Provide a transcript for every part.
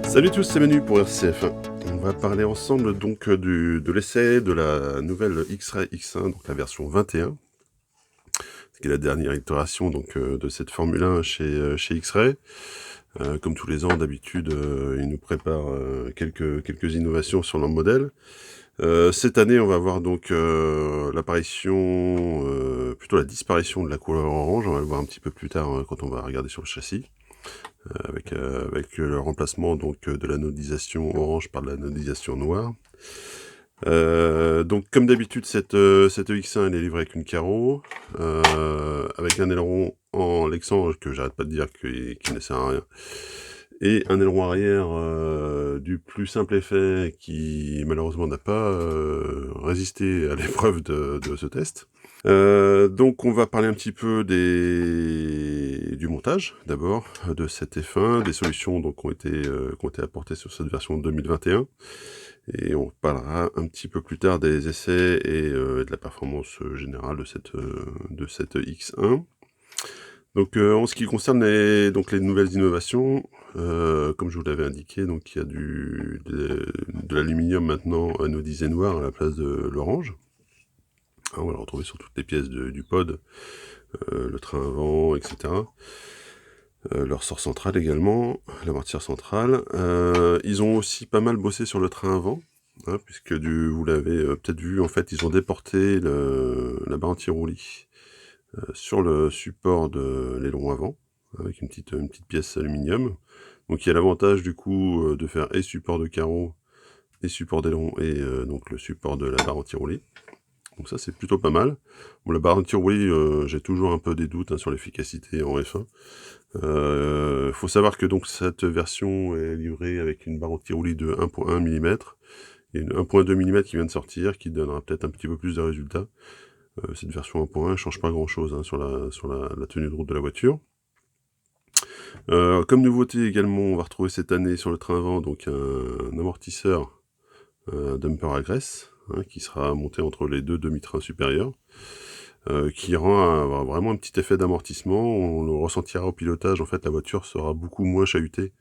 Salut à tous, c'est Manu pour RCF. On va parler ensemble donc de l'essai de la nouvelle X-Ray X1, donc la version 21, qui est la dernière itération donc de cette Formule 1 chez X-Ray. Comme tous les ans, d'habitude, ils nous préparent quelques innovations sur leur modèle. Cette année, on va voir donc l'apparition, plutôt la disparition de la couleur orange. On va le voir un petit peu plus tard quand on va regarder sur le châssis. Avec le remplacement donc de l'anodisation orange par de l'anodisation noire. Donc comme d'habitude, cette EX1 elle est livrée avec une carreau, avec un aileron en Lexan que j'arrête pas de dire qui ne sert à rien, et un aileron arrière du plus simple effet qui malheureusement n'a pas résisté à l'épreuve de ce test. Donc on va parler un petit peu du montage, d'abord, de cette F1, des solutions donc qui ont été apportées sur cette version 2021. Et on parlera un petit peu plus tard des essais et de la performance générale de cette X1. Donc en ce qui concerne les nouvelles innovations, comme je vous l'avais indiqué, donc il y a de l'aluminium maintenant anodisé noir à la place de l'orange. On va le retrouver sur toutes les pièces du pod, le train avant, etc. Leur sort central également, la mortière centrale. Ils ont aussi pas mal bossé sur le train avant, puisque vous l'avez peut-être vu, en fait, ils ont déporté la barre anti-roulis sur le support de l'aileron avant, avec une petite pièce aluminium. Donc il y a l'avantage du coup de faire et support de carreau, et support d'aileron, et donc le support de la barre anti-roulis. Donc ça, c'est plutôt pas mal. Bon, la barre anti-roulis, j'ai toujours un peu des doutes sur l'efficacité en F1. Faut savoir que donc cette version est livrée avec une barre anti-roulis de 1.1 mm, et une 1.2 mm qui vient de sortir, qui donnera peut-être un petit peu plus de résultats. Cette version 1.1 ne change pas grand-chose sur la tenue de route de la voiture. Comme nouveauté également, on va retrouver cette année sur le train avant donc un amortisseur, dumper à graisse, qui sera monté entre les deux demi-trains supérieurs, qui rend vraiment un petit effet d'amortissement. On le ressentira au pilotage, en fait la voiture sera beaucoup moins chahutée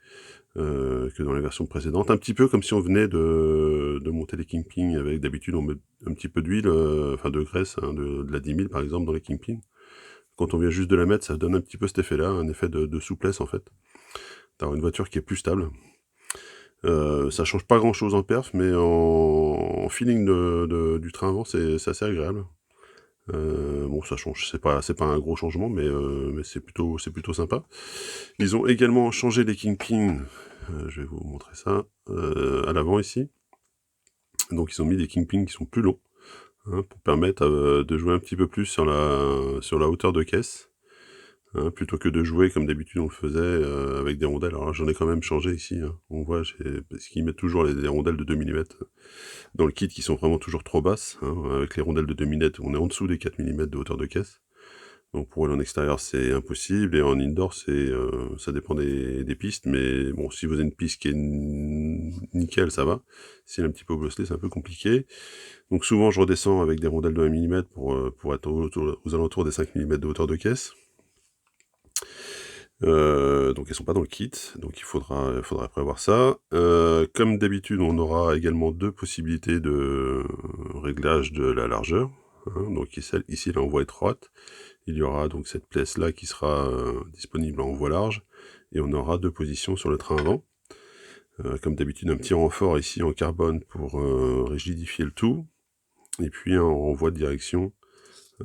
que dans les versions précédentes, un petit peu comme si on venait de monter les Kingpin avec, d'habitude on met un petit peu d'huile, enfin de graisse, de la 10 000 par exemple dans les Kingpin. Quand on vient juste de la mettre, ça donne un petit peu cet effet là, un effet de souplesse en fait, d'avoir une voiture qui est plus stable. Ça change pas grand chose en perf, mais en feeling du train avant, c'est assez agréable. Bon, ça change, c'est pas un gros changement, mais c'est plutôt sympa. Ils ont également changé les Kingpin, je vais vous montrer ça, à l'avant ici. Donc ils ont mis des Kingpin qui sont plus longs, pour permettre de jouer un petit peu plus sur la hauteur de caisse. Plutôt que de jouer comme d'habitude on le faisait avec des rondelles. Alors là, j'en ai quand même changé ici, on voit, parce qu'ils mettent toujours les rondelles de 2 mm dans le kit qui sont vraiment toujours trop basses, avec les rondelles de 2 mm, on est en dessous des 4 mm de hauteur de caisse. Donc pour aller en extérieur c'est impossible, et en indoor ça dépend des pistes, mais bon, si vous avez une piste qui est nickel, ça va. Si elle est un petit peu bosselée, c'est un peu compliqué. Donc souvent je redescends avec des rondelles de 1 mm pour être aux alentours des 5 mm de hauteur de caisse. Donc elles sont pas dans le kit, donc il faudra prévoir ça. Comme d'habitude, on aura également deux possibilités de réglage de la largeur. Donc ici, là, en voie étroite, il y aura donc cette pièce là qui sera disponible en voie large, et on aura deux positions sur le train avant. Comme d'habitude, un petit renfort ici en carbone pour rigidifier le tout, et puis en voie de direction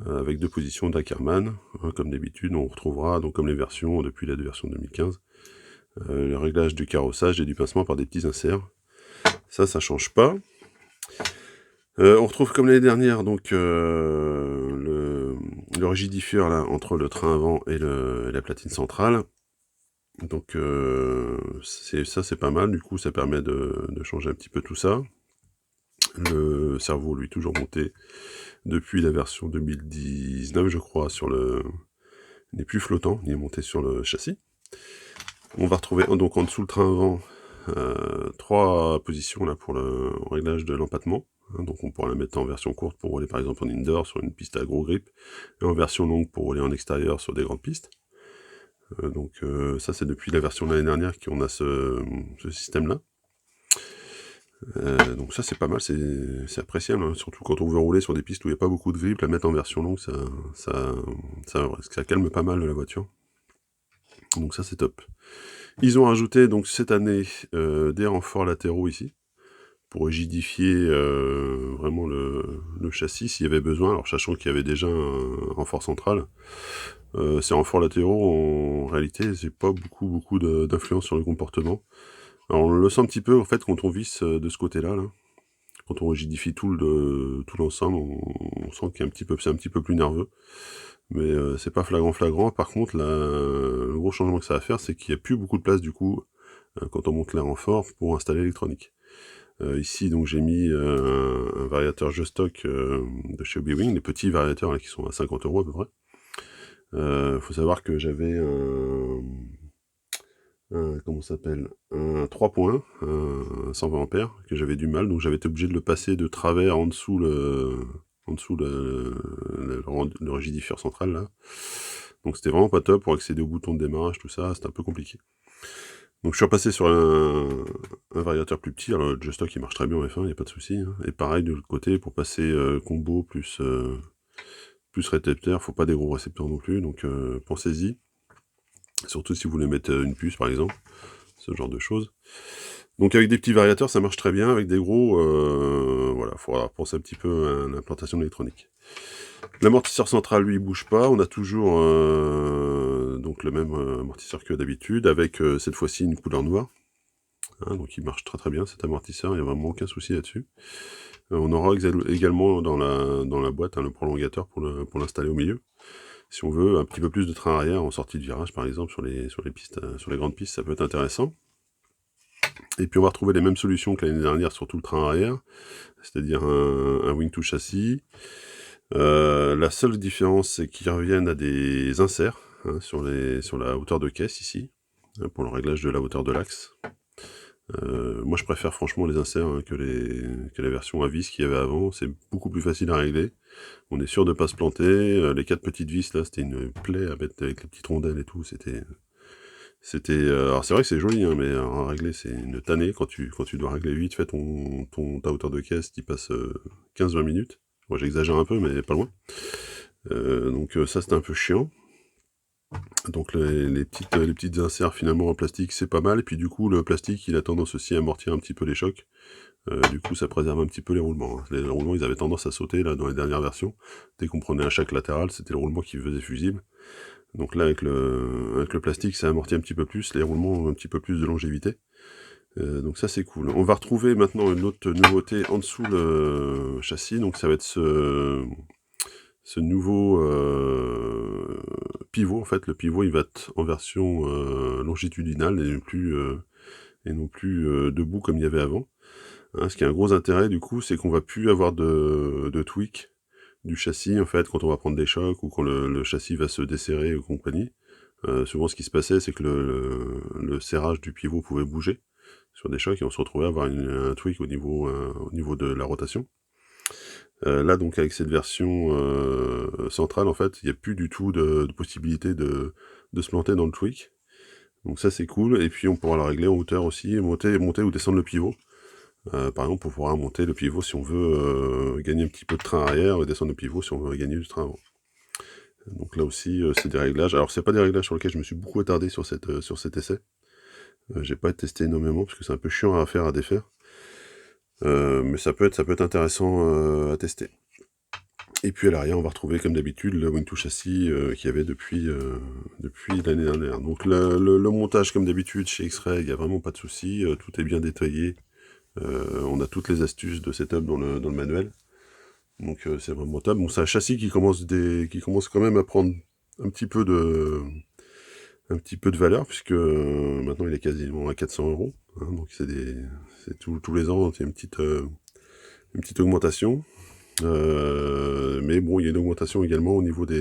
avec deux positions d'Ackermann. Comme d'habitude, on retrouvera, donc comme les versions depuis la version 2015, le réglage du carrossage et du pincement par des petits inserts. Ça change pas. On retrouve comme l'année dernière donc le le rigidifieur là, entre le train avant et la platine centrale. Donc c'est pas mal, du coup ça permet de changer un petit peu tout ça. Le cerveau, lui, toujours monté depuis la version 2019, je crois, il n'est plus flottant, il est monté sur le châssis. On va retrouver donc en dessous le train avant 3 positions là pour le réglage de l'empattement. Donc on pourra la mettre en version courte pour rouler par exemple en indoor sur une piste à gros grip, et en version longue pour rouler en extérieur sur des grandes pistes. Donc ça c'est depuis la version de l'année dernière qu'on a ce système là. Donc ça c'est pas mal, c'est appréciable, hein, surtout quand on veut rouler sur des pistes où il n'y a pas beaucoup de grip, la mettre en version longue, ça calme pas mal la voiture. Donc ça c'est top. Ils ont rajouté donc cette année des renforts latéraux ici, pour rigidifier vraiment le châssis s'il y avait besoin, alors sachant qu'il y avait déjà un renfort central. Ces renforts latéraux, en réalité, c'est pas beaucoup d'influence sur le comportement. Alors on le sent un petit peu en fait quand on visse de ce côté-là, là. Quand on rigidifie tout l'ensemble, on sent qu'il y a c'est un petit peu plus nerveux. Mais c'est pas flagrant. Par contre, le gros changement que ça va faire, c'est qu'il n'y a plus beaucoup de place du coup, quand on monte les renforts, pour installer l'électronique. Ici, donc j'ai mis un variateur jeu stock de chez Obi-Wing, les petits variateurs là, qui sont à 50 € à peu près. Faut savoir que j'avais comment ça s'appelle, un 3.1, un 120 ampères, que j'avais du mal, donc j'avais été obligé de le passer de travers en dessous le rigidifieur central là. Donc c'était vraiment pas top pour accéder au bouton de démarrage, tout ça, c'était un peu compliqué. Donc je suis repassé sur un variateur plus petit, alors le joystick il marche très bien en F1, il n'y a pas de souci, hein. Et pareil de l'autre côté, pour passer combo plus récepteur, faut pas des gros récepteurs non plus, donc pensez-y. Surtout si vous voulez mettre une puce par exemple, ce genre de choses. Donc avec des petits variateurs ça marche très bien, avec des gros, voilà, il faudra penser un petit peu à l'implantation de l'électronique. L'amortisseur central lui il bouge pas, on a toujours donc le même amortisseur que d'habitude, avec cette fois-ci une couleur noire. Hein, donc il marche très bien cet amortisseur, il n'y a vraiment aucun souci là-dessus. On aura également dans la boîte le prolongateur pour l'installer au milieu. Si on veut un petit peu plus de train arrière en sortie de virage par exemple sur les pistes, sur les grandes pistes, ça peut être intéressant. Et puis on va retrouver les mêmes solutions que l'année dernière sur tout le train arrière, c'est-à-dire un wing to châssis. La seule différence c'est qu'ils reviennent à des inserts sur la hauteur de caisse ici, pour le réglage de la hauteur de l'axe. Moi je préfère franchement les inserts que la version à vis qu'il y avait avant, c'est beaucoup plus facile à régler. On est sûr de pas se planter. Les 4 petites vis là, c'était une plaie à mettre avec les petites rondelles et tout. Alors c'est vrai que c'est joli, hein, mais à régler c'est une tannée quand tu dois régler vite fait ta hauteur de caisse qui passe 15-20 minutes. Moi j'exagère un peu, mais pas loin. Donc ça c'était un peu chiant. Donc les petites inserts finalement en plastique c'est pas mal. Et puis du coup le plastique il a tendance aussi à amortir un petit peu les chocs. Du coup ça préserve un petit peu les roulements. Les roulements ils avaient tendance à sauter là dans les dernières versions. Dès qu'on prenait un choc latéral, c'était le roulement qui faisait fusible. Donc là avec le plastique ça amortit un petit peu plus, les roulements ont un petit peu plus de longévité. Donc ça c'est cool. On va retrouver maintenant une autre nouveauté en dessous le châssis, donc ça va être ce nouveau pivot. En fait le pivot il va être en version longitudinale et non plus debout comme il y avait avant. Ce qui a un gros intérêt du coup, c'est qu'on va plus avoir de tweak du châssis en fait quand on va prendre des chocs ou quand le châssis va se desserrer ou compagnie. Souvent ce qui se passait c'est que le serrage du pivot pouvait bouger sur des chocs et on se retrouvait à avoir un tweak au niveau de la rotation. Là donc avec cette version centrale en fait il n'y a plus du tout de possibilité de se planter dans le tweak. Donc ça c'est cool, et puis on pourra la régler en hauteur aussi, monter ou descendre le pivot. Par exemple, on pourra monter le pivot si on veut gagner un petit peu de train arrière, et descendre le pivot si on veut gagner du train avant. Donc là aussi, c'est des réglages. Alors, c'est pas des réglages sur lesquels je me suis beaucoup attardé sur cet essai. J'ai pas testé énormément, parce que c'est un peu chiant à faire, à défaire. Mais ça peut être intéressant à tester. Et puis à l'arrière, on va retrouver comme d'habitude le wing to châssis qu'il y avait depuis l'année dernière. Donc le montage comme d'habitude chez X-Ray, il n'y a vraiment pas de souci, tout est bien détaillé. On a toutes les astuces de setup dans le manuel. Donc c'est vraiment top. Bon, c'est un châssis qui commence quand même à prendre un petit peu de valeur, puisque maintenant il est quasiment à 400 €. Hein, donc c'est tous les ans, c'est une petite augmentation. Mais bon, il y a une augmentation également au niveau pas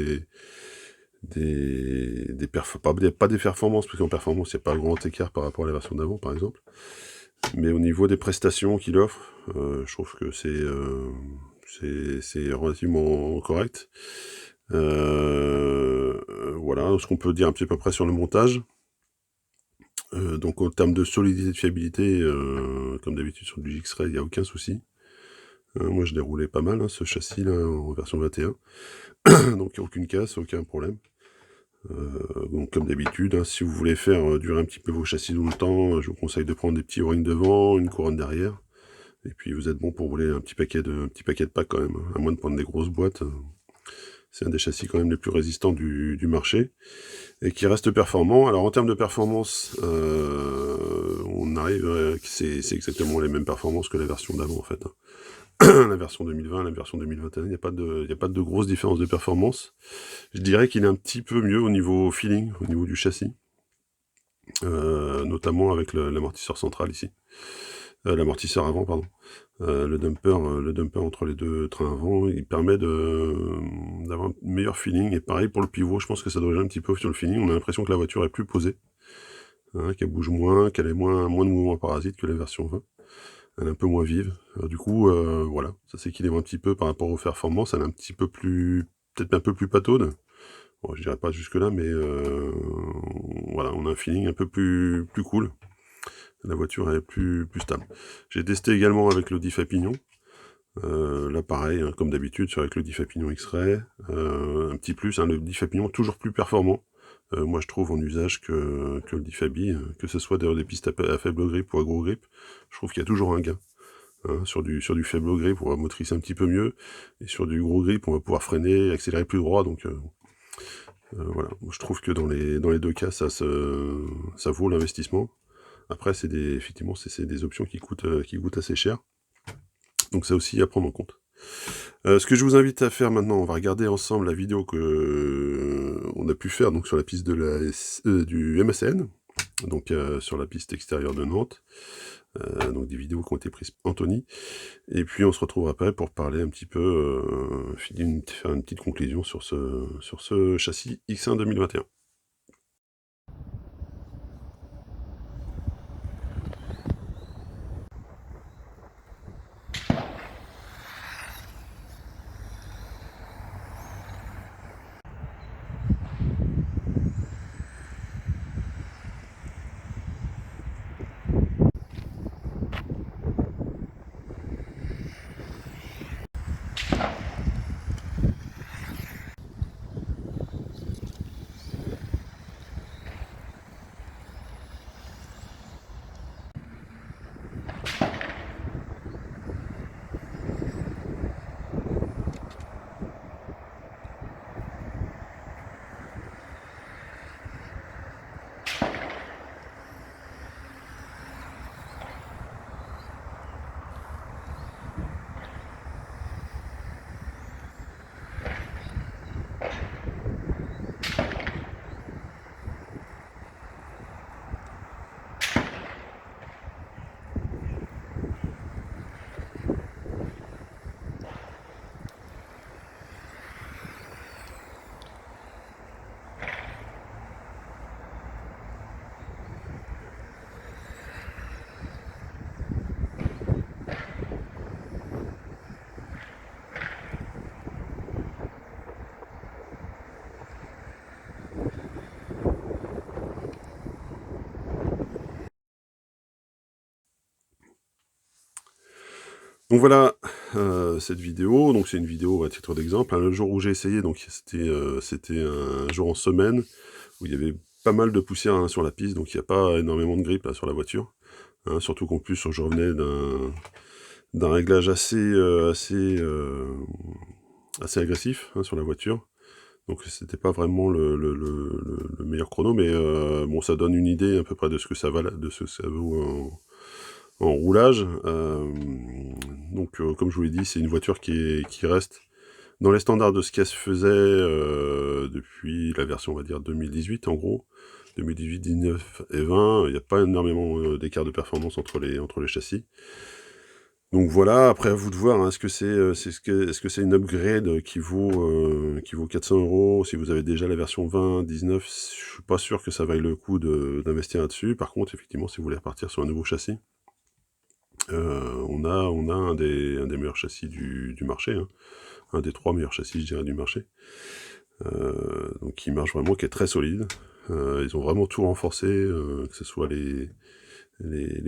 des performances, parce qu'en performance, il n'y a pas un grand écart par rapport à la version d'avant, par exemple. Mais au niveau des prestations qu'il offre, je trouve que c'est relativement correct. Voilà, ce qu'on peut dire un petit peu près sur le montage. Donc en termes de solidité, de fiabilité, comme d'habitude sur du X-Ray, il n'y a aucun souci. Moi je l'ai roulé pas mal, hein, ce châssis là, en version 21. Donc il n'y a aucune casse, aucun problème. Donc comme d'habitude, hein, si vous voulez faire durer un petit peu vos châssis tout le temps, je vous conseille de prendre des petits O-rings devant, une couronne derrière. Et puis vous êtes bon pour rouler un petit paquet de packs quand même, hein, à moins de prendre des grosses boîtes. C'est un des châssis quand même les plus résistants du marché, et qui reste performant. Alors en termes de performance, on arrive, c'est exactement les mêmes performances que la version d'avant en fait. La version 2020, la version 2021, il n'y a pas de grosse différence de performance. Je dirais qu'il est un petit peu mieux au niveau feeling, au niveau du châssis, notamment avec l'amortisseur central ici. L'amortisseur avant, pardon. Le dumper entre les deux trains avant, il permet d'avoir un meilleur feeling. Et pareil pour le pivot, je pense que ça doit jouer un petit peu sur le feeling. On a l'impression que la voiture est plus posée, hein, qu'elle bouge moins, qu'elle ait moins de mouvements parasites que la version 20. Elle est un peu moins vive. Alors, du coup, voilà, ça s'équilibre un petit peu par rapport aux performances. Elle est un petit peu plus, peut-être un peu plus pataude. Bon, je dirais pas jusque là, mais voilà, on a un feeling un peu plus cool. La voiture est plus stable. J'ai testé également avec le diff à pignon. Là pareil, hein, comme d'habitude, avec le diff à pignon X-Ray. Un petit plus, hein, le diff à pignon toujours plus performant. Moi je trouve en usage que le diff à bille, que ce soit des pistes à faible grip ou à gros grip, je trouve qu'il y a toujours un gain. Hein, sur du faible grip, on va motricer un petit peu mieux, et sur du gros grip, on va pouvoir freiner, accélérer plus droit, donc voilà. Moi, je trouve que dans les deux cas, ça vaut l'investissement. Après, effectivement, c'est des options qui coûtent assez cher. Donc ça aussi à prendre en compte. Ce que je vous invite à faire maintenant, on va regarder ensemble la vidéo que on a pu faire donc sur la piste du MSN, donc sur la piste extérieure de Nantes. Donc des vidéos qui ont été prises par Anthony. Et puis on se retrouve après pour parler un petit peu, faire une petite conclusion sur ce châssis X1 2021. Donc voilà, cette vidéo, donc c'est une vidéo à titre d'exemple, hein. Le jour où j'ai essayé, donc c'était un jour en semaine, où il y avait pas mal de poussière, hein, sur la piste, donc il n'y a pas énormément de grippe là, sur la voiture. Hein, surtout qu'en plus, je revenais d'un réglage assez agressif, hein, sur la voiture. Donc c'était pas vraiment le meilleur chrono, mais bon, ça donne une idée à peu près de ce que ça vaut en roulage. Donc comme je vous l'ai dit, c'est une voiture qui reste dans les standards de ce qu'elle se faisait depuis la version, on va dire, 2018 en gros. 2018, 19 et 20, il n'y a pas énormément d'écart de performance entre les châssis. Donc voilà, après à vous de voir, hein, est-ce que c'est une upgrade qui vaut 400 €? Si vous avez déjà la version 20, 19, je suis pas sûr que ça vaille le coup d'investir là-dessus. Par contre, effectivement, si vous voulez repartir sur un nouveau châssis, on a un des meilleurs châssis du marché, hein. Un des 3 meilleurs châssis, je dirais, du marché. Donc qui marche vraiment, qui est très solide. Ils ont vraiment tout renforcé, que ce soit les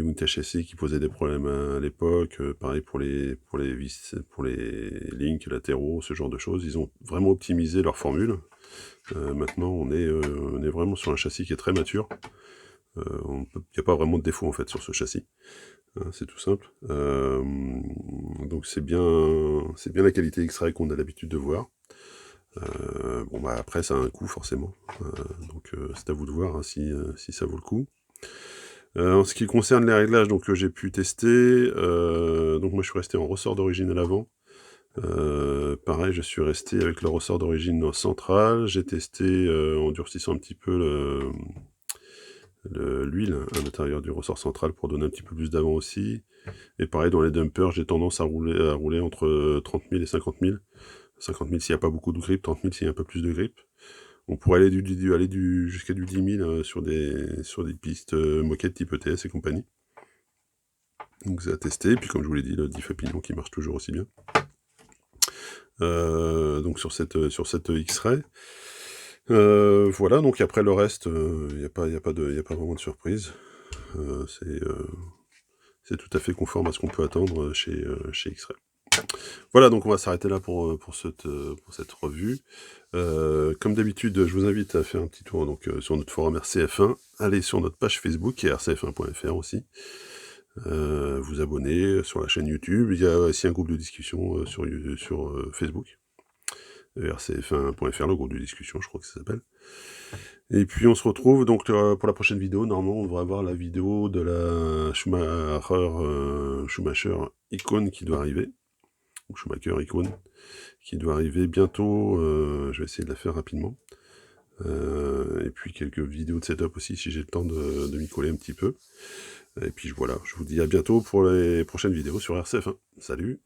montages châssis qui posaient des problèmes à l'époque, pareil pour les vis, pour les links latéraux, ce genre de choses. Ils ont vraiment optimisé leur formule. Maintenant, on est vraiment sur un châssis qui est très mature. Il n'y a pas vraiment de défaut en fait sur ce châssis. Hein, c'est tout simple. Donc c'est bien la qualité X-Ray qu'on a l'habitude de voir. Bon bah après ça a un coût forcément. Donc c'est à vous de voir, hein, si ça vaut le coup. En ce qui concerne les réglages donc, que j'ai pu tester, donc moi je suis resté en ressort d'origine à l'avant. Pareil, je suis resté avec le ressort d'origine central. J'ai testé en durcissant un petit peu l'huile à l'intérieur du ressort central pour donner un petit peu plus d'avant aussi. Et pareil, dans les dumpers, j'ai tendance à rouler entre 30 000 et 50 000. 50 000 s'il n'y a pas beaucoup de grip, 30 000 s'il y a un peu plus de grip. On pourrait aller jusqu'à du 10 000 sur des pistes moquettes type ETS et compagnie. Donc c'est à tester. Et puis comme je vous l'ai dit, le diff à pignon qui marche toujours aussi bien. Donc sur cette X-Ray. Voilà, donc après le reste, il n'y a pas vraiment de surprise. C'est tout à fait conforme à ce qu'on peut attendre chez X-Ray. Voilà, donc on va s'arrêter là pour cette revue. Comme d'habitude, je vous invite à faire un petit tour donc, sur notre forum RCF1, allez sur notre page Facebook et rcf1.fr aussi. Vous abonner sur la chaîne YouTube, il y a aussi un groupe de discussion sur Facebook. rcf1.fr, le groupe de discussion, je crois que ça s'appelle. Et puis on se retrouve donc pour la prochaine vidéo. Normalement, on devrait avoir la vidéo de la Schumacher Icon qui doit arriver. Ou Schumacher Icon qui doit arriver bientôt. Je vais essayer de la faire rapidement. Et puis quelques vidéos de setup aussi si j'ai le temps de m'y coller un petit peu. Et puis voilà, je vous dis à bientôt pour les prochaines vidéos sur RCF1. Salut!